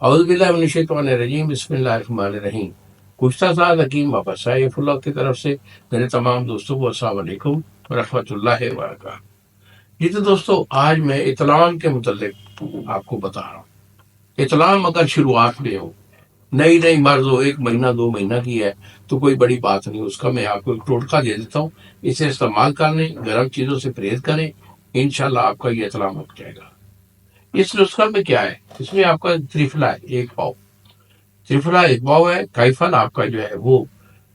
اعوذ باللہ من الشیطان الرجیم، بسم اللہ الرحمن الرحیم۔ گزشتہ سال حکیم بابا سیف اللہ کی طرف سے میرے تمام دوستوں کو السلام علیکم ورحمۃ اللہ وبرکاتہ۔ جی تو دوستو، آج میں اطلام کے متعلق آپ کو بتا رہا ہوں۔ اطلام اگر شروعات میں ہو، نئی مرض ہو، 1 مہینہ 2 مہینہ کی ہے، تو کوئی بڑی بات نہیں، اس کا میں آپ کو ایک ٹوٹکا دے دیتا ہوں، اسے استعمال کر لیں، گرم چیزوں سے پرہیز کریں، انشاءاللہ آپ کا یہ اطلام ہو جائے گا۔ اس نسخہ میں کیا ہے؟ اس میں آپ کا تریفلا ہے 1 پاؤ، تریفلا 1 پاؤ ہے، کائفل آپ کا جو ہے وہ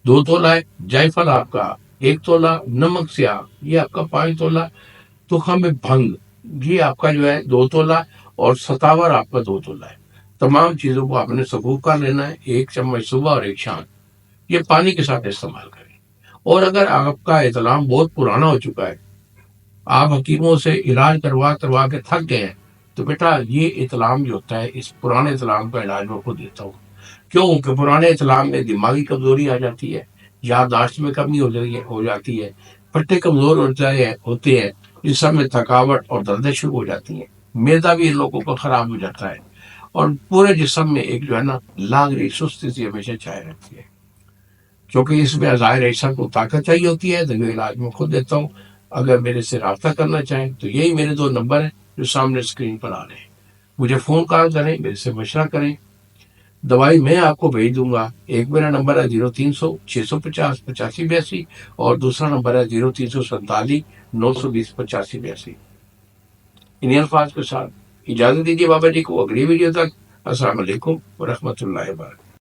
2 تولہ ہے، جائفل آپ کا 1 تولہ، نمک سیاہ یہ آپ کا 5 تولہ، تخم بھنگ یہ آپ کا جو ہے 2 تولہ، اور ستاور آپ کا 2 تولہ ہے۔ تمام چیزوں کو آپ نے سبوک کر لینا ہے، 1 چمچ صبح اور 1 شام، یہ پانی کے ساتھ استعمال کریں۔ اور اگر آپ کا اطلام بہت پرانا ہو چکا ہے، آپ حکیموں سے علاج کروا کے تھک گئے ہیں، تو بیٹا یہ اطلام جو ہوتا ہے، اس پرانے اطلام کا علاج میں خود دیتا ہوں۔ کیوں کہ پرانے اطلام میں دماغی کمزوری آ جاتی ہے، یادداشت میں کمی ہو جاتی ہے، پٹے کمزور ہوتے ہیں، جسم میں تھکاوٹ اور دردیں شروع ہو جاتی ہیں، معدہ بھی ان لوگوں کا خراب ہو جاتا ہے، اور پورے جسم میں ایک جو ہے نا لاغری سستی سی ہمیشہ چھائے رہتی ہے۔ کیونکہ اس میں ظاہر ایسا کو طاقت چاہیے ہوتی ہے، تو یہ علاج میں خود دیتا ہوں۔ اگر میرے سے رابطہ کرنا چاہیں تو یہی میرے 2 نمبر ہیں جو سامنے اسکرین پر آ رہے ہیں، مجھے فون کال کریں، میرے سے مشورہ کریں، دوائی میں آپ کو بھیج دوں گا۔ ایک میرا نمبر ہے 0300 650 8582، اور دوسرا نمبر ہے 0347 920 8582۔ انہیں الفاظ کے ساتھ اجازت دیجیے بابا جی کو، اگلی ویڈیو تک السلام علیکم ورحمۃ اللہ وبرکاتہ۔